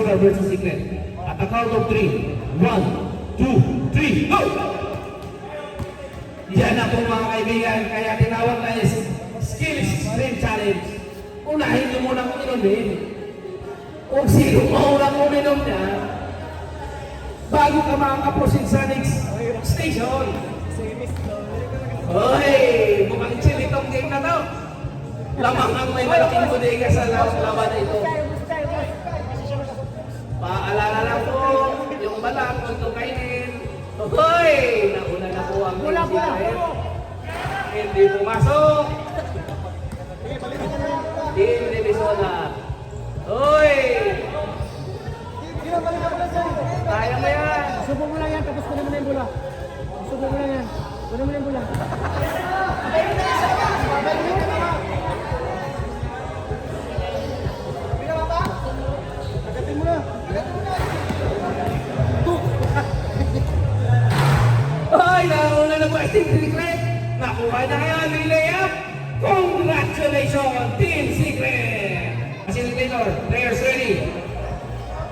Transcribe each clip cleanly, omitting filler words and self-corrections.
Solar versus Secret. At a count of 3. 1, 2, 3, go! Yan na po mga kaibigan, kaya tinawag na is Skills Sprint Challenge. Unahin nyo munang inumin. Kung sino maunang uminom niya, bago ka makakaproceed sa next station. Hoy, mukhang chill itong game na to. Lamang ang may malaking bodega sa laban na ito. Paalala lang po, yung balat kung ito kainin. Hoy, nauna na po ang Secret. Hindi pumasok. Team Divisola. Hoy! Kaya mo yan. Subo mo lang yan, tapos kunin mo na yung bola. Subo mo lang yan. Kunin mo na yung bola. Agatin mo na. Hoy, nauna na po ang Team Secret. Nakuha na kayo ang layup. Congratulations, Team Secret! Facilitator, players ready.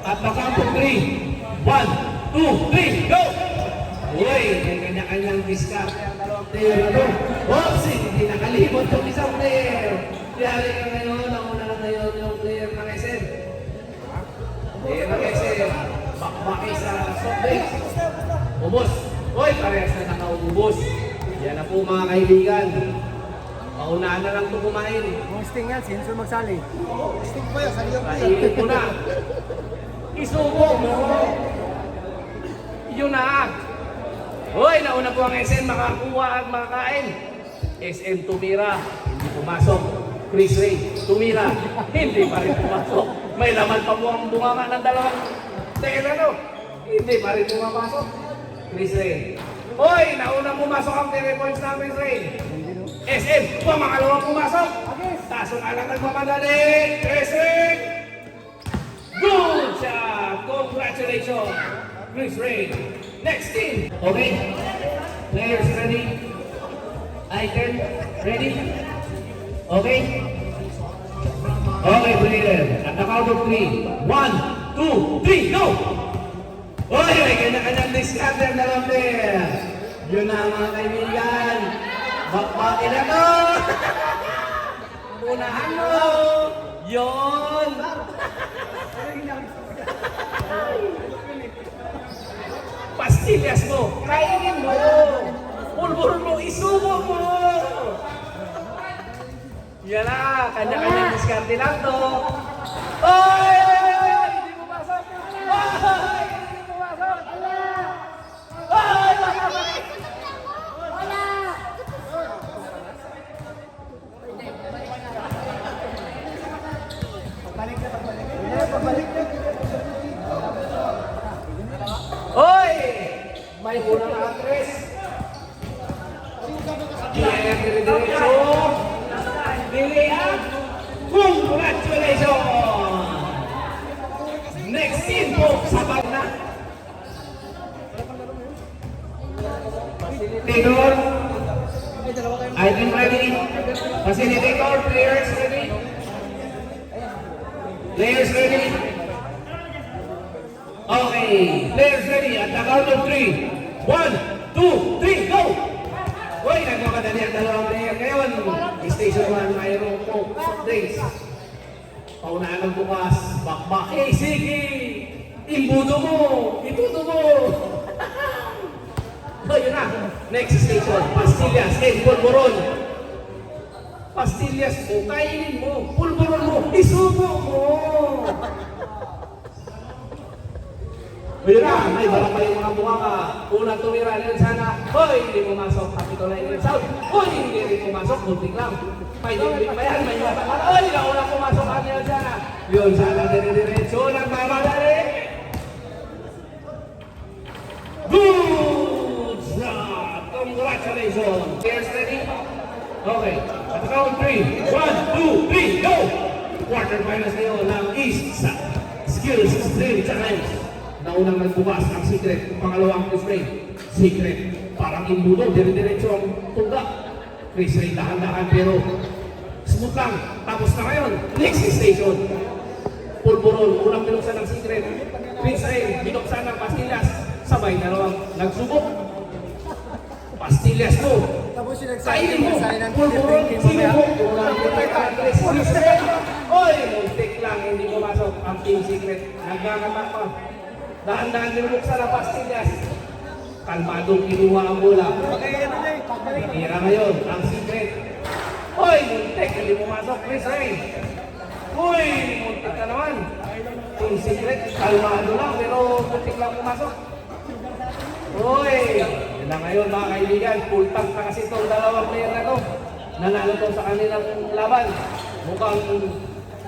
At makang 3. 1, 2, 3, go! Uy, may kanya-kanyang diskarte ang dalawang player na doon. Oops, hindi nakalimot yung isang player. Yari ka ngayon, nauna na ngayon yung player ng SM. Player ng SM, bakbaki sa soft base. Ubus. Uy, parehas na nakaubus. Yan na po mga kaibigan. Paunahan na lang ito kumain. Kung sting yan, sino magsali? Sting pa yan, sali yung Kainin ko na. Isubo mo. Yun na. Hoy, nauna po ang SM makakuha at makakain. SM tumira, hindi pumasok. Chris Ray, tumira, hindi pa rin pumasok. May laman pa po ang bunganga ng dalawang terano. Hindi pa rin pumapasok. Chris Ray. Hoy, nauna pumasok ang 3 points na Chris Ray. SM, pamakalawang pumasok. Taso na lang nagmamadali. SM! Good job! Congratulations, Chris Ray. Next team. Okay? Players ready? Icon, ready? Okay? Okay, player. At the count of 3. 1, 2, 3, go! Oy, may kanya-kanyang discounter na lang player. Yun na mga kaibigan. Bakbaki na to! Unahan mo! Yun! Pastillas mo! Kainin mo! Pulbur mo! Isubo mo! Yan na! Kanya-kanyang diskarte lang to! Oy! Hindi mo pasok! Oy! Hindi mo pasok! Oy! Pagbalik na. Hoy! May unang address. Diretso. Dilihan. Congratulations! Next team po sa bagna. Facilitator. Item ready. Facilitator. Players ready. Players ready. Okay, players ready at the count of 3. 1, 2, 3, go! Uy, nagmamadali ang dalawang player ngayon. Station 1, mayroong po. Days. Paunahan ng bukas. Bakbak. Hey, sige! Imbudo mo! Ituto mo! So, yun na. Next station. Pastillas and Pulburon. Pastillas mo, kainin mo. Pulburon mo. Isubo mo! Yun na, may barang pa yung mga bunga ka. Unang tumira nila sana. Hoy, hindi pumasok. Capitol Line South. Hoy, hindi rin pumasok. Bunting lang. May dimbing pa yan. May mga pa. Hoy, naunang pumasok ang nila sana. Yun, sana dire-diretso. Nagmamadali. Good job! Congratulations! Players ready? Okay. At the count 3. 1, 2, 3, go! Quarterfinals ngayon ng East Skills Sprint Challenge. Naunang nagbukas ang Secret, pangalawang Chris Ray. Secret, parang imbudo, dire-diretso ang tunggak. Chris Ray, dahan-dahan pero smooth lang. Tapos na ngayon, next station. Pulburon, unang binuksan ng secret. Prince Ray, binuksan ng pastillas. Sabay dalawang nagsubok. Pastillas mo. Tapos yung Kainin mo. nagsabi ng Pulburon, thinking sino mamaya. mo? Unang binuksan ng Prince Ray. Oy, muntik lang, hindi pumasok ang team secret. Nagkakatak pa. Dahan-dahan binuksan ng pastillas. Kalmadong kinuha ang bola. Tira ngayon ang secret. Oy, muntik, hindi pumasok. Prince Ray. Uy, muntik ka naman. Team secret, kalmado lang, pero muntik lang pumasok. Uy, yun na ngayon mga kaibigan, full tank na kasi itong dalawang player na to. Nanalo to sa kanilang laban. Mukhang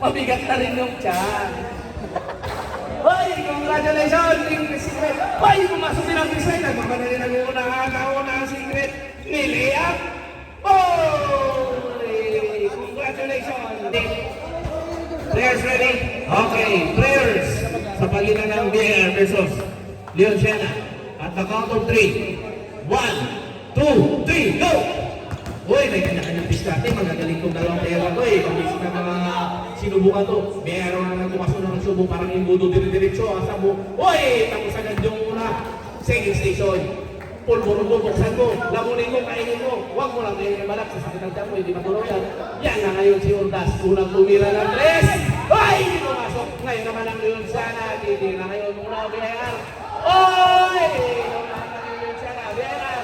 mabigat na rin yung tiyan. Uy, congratulations, Team Secret. Uy, pumasok din ang Secret. Nagmamadali nag-uunang ang Secret. Niliyak. Uy, congratulations. Players ready? Okay, players sa pagitan ng BAR versus Leon Siena. At the count of 3. 1, 2, 3, go! Uy, may kanya-kanyang diskarte. Magagaling kong dalawang player na to eh. Pag-isip na mga sinubukan to. BAR na nagpumasok na ng subo, parang imbudo dire-diretso. Asa mo, uy, tapos agad yung una. Second station. Pulburon mo, buksan mo, lamunin mo, kainin mo. Huwag mo lang kainin ng balak, sasakit ang tiyan mo, hindi matulog yan. Yan na ngayon si Ordas, unang tumira ng 3. Ay, hindi pumasok. Ngayon naman ang Leon Sana, titira ngayon muna ang BAR. Oy! Naunahan na ng Leon Sana, BAR.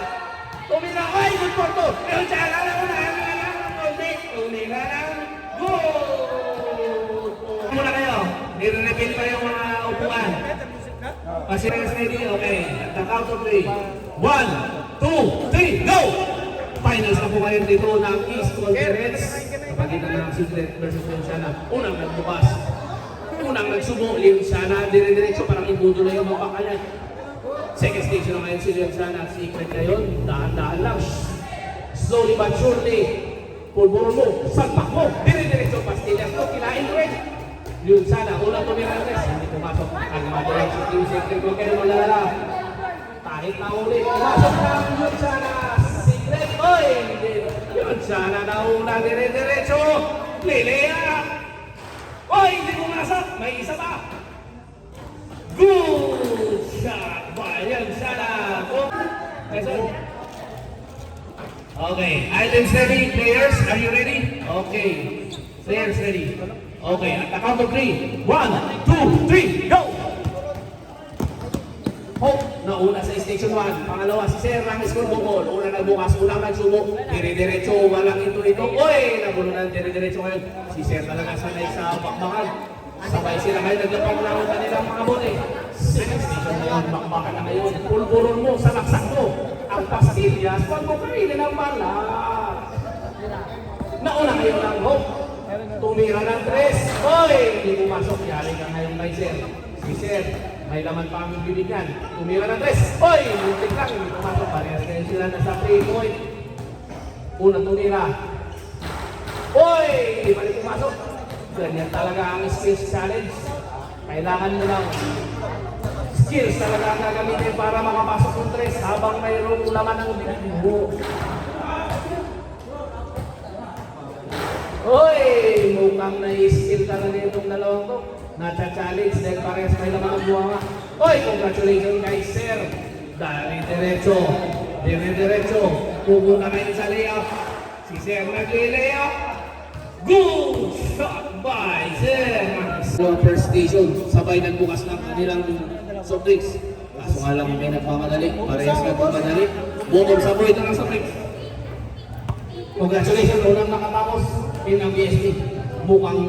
Tumira, ay, good for two. Leon Sana, naunahan na ng konti. Tumira ng good. Muna kayo, nire-reveal pa yung mga upuan. Kasi ready, okay. At the count of 3. 1, 2, 3, go! Finals na po kayo dito ng East Conference. Kapagitan ng Secret versus Leon Sana. Unang nagbukas. Unang nagsubo, Leon Sana. Dire-diretso, parang ibudo na yung mga baka. Second station na ngayon si Leon Sana. Secret ngayon, dahan-dahan lang. Slowly but surely. Pulburon mo, salpak mo. Dire-diretso, pastillas mo, kilain mo rin. Leon Sana, unang tumira ng tres. Hindi pumasok. Ang madalang si Team Secret. Huwag kayo malala. Kahit na ulit, pumasok lang Leon Sana. Secret, oy! Leon Sana na unang dire-diretso. Lilea! Oy, hindi pumasok. May isa pa. Good shot by Leon Sana. Okay, items ready. Players, are you ready? Okay. Players ready. Okay, at the count of 3. 1, 2, 3, go! Hope, nauna sa Station 1. Pangalawa, si Sir Rangis Corbocol. Una nagbukas, unang nagsubo. Dire-diretso, walang ito-ito. Uy, nagulo na dire-diretso ngayon. Si Sir talaga sanay sa bakbakan. Sabay sila ngayon, naglapag na ang kanilang mga bote. Station na yun, bakbakan na ngayon. Pulburon mo, salaksak mo. Ang pastillas, huwag mo kainin ang balat. Nauna ngayon ang Hope. Tumira ng 3. Hoy! Hindi pumasok. Yari ka ngayon kay Sir. Si Sir, may laman pa ang bibigyan. Tumira ng 3. Hoy! Muntik lang. Hindi pumasok. Parehas kayo sila nasa 3 point. Unang tumira. Hoy! Hindi pa rin pumasok. Ganyan talaga ang skills challenge. Kailangan mo lang skills talaga ang gagamitin para makapasok ng 3 habang mayroong laman ng bibig mo. Hoy! Mukhang na-skill talaga itong dalawang to. Nacha-challenge dahil parehas may laman ang buwanga. Hoy! Congratulations guys, sir! Dire-diretso. Dire-diretso. Pupunta kayo sa layup. Si Sir nag-layup. Good shot by Sir! First station, sabay nagbukas ng kanilang soft drinks. Kaso nga lang may nagmamadali. Parehas nagmamadali. Bottom sa boy, ito lang soft drinks. Congratulations, unang nakatapos in ang BSP. Mukhang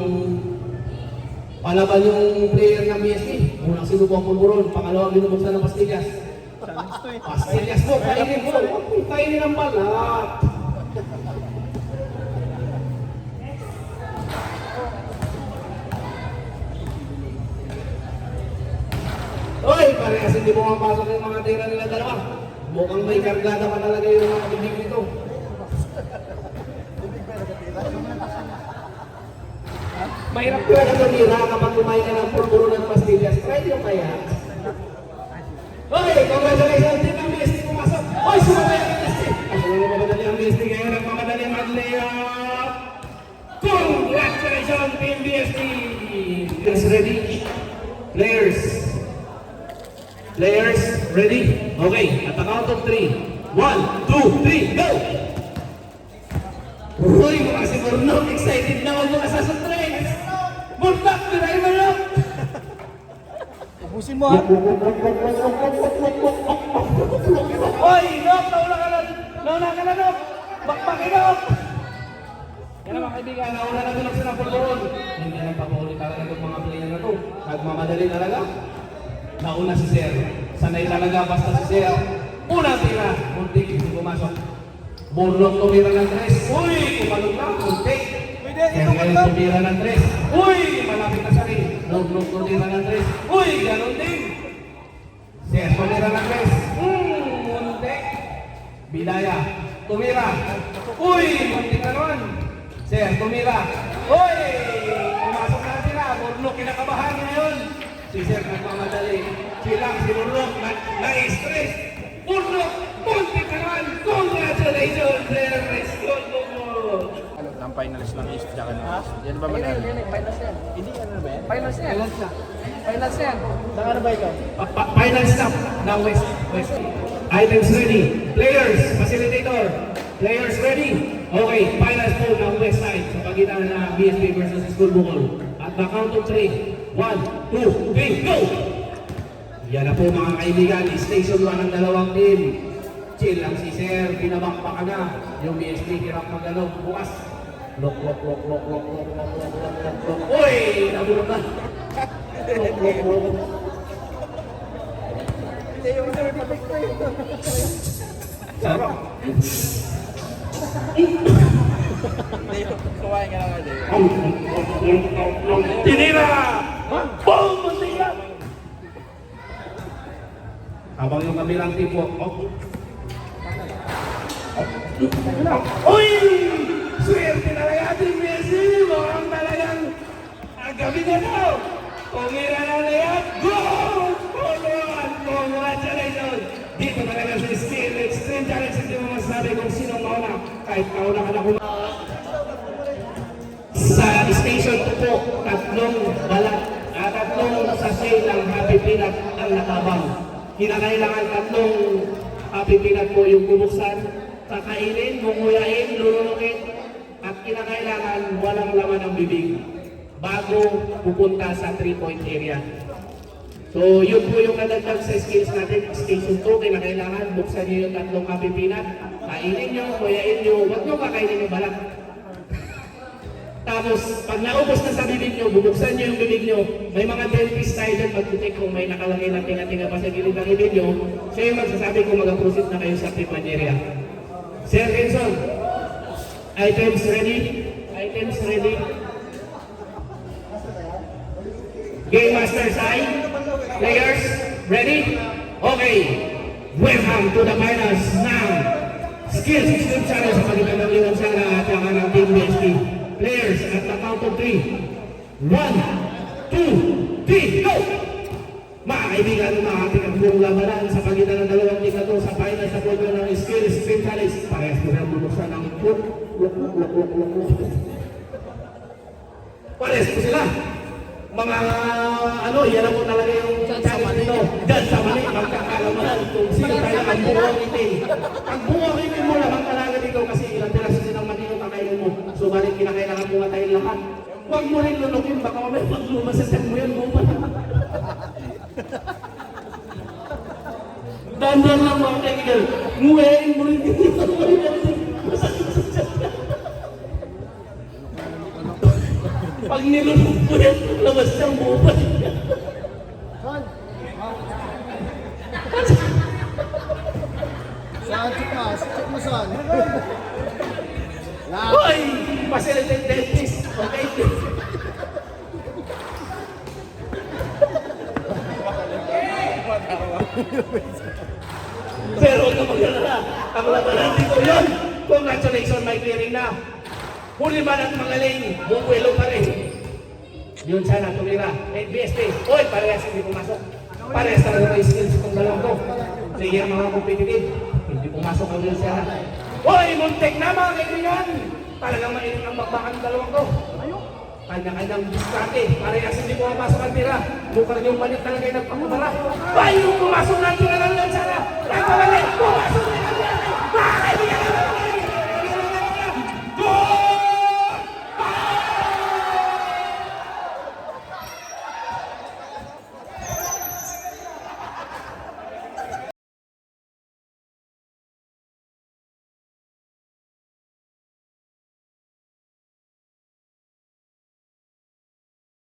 palaban yung player ng BSP. Unang sinubo ang pulburon, pangalawang binubuksan ng pastillas. Pastillas mo, kainin mo. Huwag mong kainin ang balat. Oy, parehas hindi mo mapasok yung mga tira nila dalawa. Mukhang may kargada pa talaga yung mga bibig nito. Mahirap talaga tumira kapag kumain ka ng pulburo ng pastillas. Try nyo kaya. Hoy, congratulations din ang BST pumasok. Hoy, sumabay ang BST. Kasi wala mamadali ang BST ngayon. Nagmamadali ang mag-layup. Congratulations Team BST. Players ready? Players ready? Okay, at the count of 3. 1, 2, 3, go! Uy, mga si Burnok, excited na ako mga sa train. Burnok, tirahin mo lang! Ubusin mo ha. Hoy, Nok! Nauna ka na, Nok! Bakbakin, Nok! Yan ang mga kaibigan, nauna na doon sila pulburon. Hindi lang papaulit talaga itong mga player na ito. Nagmamadali talaga. Nauna si Sir. Sanay talaga basta si Sir. Unang tira. Muntik, hindi pumasok. Burlong tumira ng 3. Uy! Kumalog lang. Muntik. Ngayon tumira ng 3. Uy! Malapit na sa rin. Burlong tumira ng 3. Uy! Ganon din. Sir tumira ng 3. Muntik. Bidaya. Tumira. Uy! Muntik na naman. Sir tumira. Uy! Pumasok na sila. Burlong kinakabahan ngayon. Si Sir nagmamadali. Silang si Burlong na-stress. Burlong! Muntik na naman. Congratulations, Sir! Rescue mo! Ang finals lang is tsaka na. Yan ba manalo? Finals yan. Hindi ano ba yan? Finals yan. Finals yan. Saan ano ba ito? Final stop ng West. Items ready. Players, facilitator. Players ready. Okay, final stop ng West side sa pagitan ng BSP versus School Bukol. At the count of 3. 1, 2, 3, go! Yan na po mga kaibigan. Station 1 ang dalawang team. Chill lang si Sir. Binabakpa ka na. Yung BSP hirap mag-alog. Bukas. Lok. Uy! Nabulog na. Lok. Hindi yung isa may patik ko ito. Sarap. Kumain ka lang kasi. Tinira! Boom! Muntika! Habang yung kabilang tipo, uy! Swerte talaga ating Messi! Mukhang talagang gabi na daw! Tumira na lahat! Goal! Congratulations! Dito talaga sa Skill Extreme Challenge, hindi mo masabi kung sino mauna. Kahit kauna ka na sa station 2 po, tatlong sachet ng Happy Peanut ang nakabang. Kinakailangan tatlong Happy Peanut po yung bubuksan, kakainin, munguyain, lulunukin, at kinakailangan walang laman ng bibig bago pupunta sa 3-point area. So yun po yung nadagdag sa skills natin. Station 2, kinakailangan buksan nyo yung tatlong Happy Peanut, kainin nyo, kuyain nyo, huwag nyo kakainin yung balat. Tapos, pag naubos na sa bibig nyo, bubuksan nyo yung bibig nyo, may mga dentist tayo dyan magtitik kung may nakalagay na tinga-tinga pa sa gilid ng bibig nyo, siya yung magsasabi kung mag-proceed na kayo sa treatment area. Sir Renson, items ready? Items ready? Game Master side, players, ready? Okay, welcome to the finals now. Skills Extreme Challenge sa pagitan ng Liwan Sara at saka ng Team BSP. Players at the count of 3. 1, 2, 3, go! Mga kaibigan, umahating ang buong labanan sa pagitan ng dalawang team na ito sa final sa program ng Skills Extreme Challenge. Parehas mo rin bubuksan ng luk. Parehas po sila. Mga yan po talaga yung challenge nito. Diyan sa mali, magkakalamanan kung sino tayo ang buong itin. Ang buong itin mo naman talaga dito kasi ilang piraso silang matino kakainin mo. So balik kinakailangan mo tayo lahat. Huwag mo rin lunukin, baka mamaya pag lumasasag mo yan mo pa. Dandan lang mga kaibigan. Nguyain mo rin dito. Pag nilunok mo yan, labas siyang buo pa niya. Saan? Check mo saan? Hoy! Facilitate dentist. Okay? Pero huwag na mag-alala. Ang labanan dito yun. Congratulations, may clearing na. Huli man at magaling, bukwelo pa rin. Yun sana, tumira. BSP, oy, parehas hindi pumasok. Parehas talaga may skills itong dalawang to. Sige, mga competitive, hindi pumasok ang yun sana. Oy, muntik na mga kaibigan! Talagang mainit ang bakbakan ng dalawang to. kanya-kanyang diskarte. Parehas hindi pumapasok ang tira. Mukhang yung malit talaga yung nagpapabara. Ba yung pumasok ng tira ng lansara. Nagpabalik, pumasok!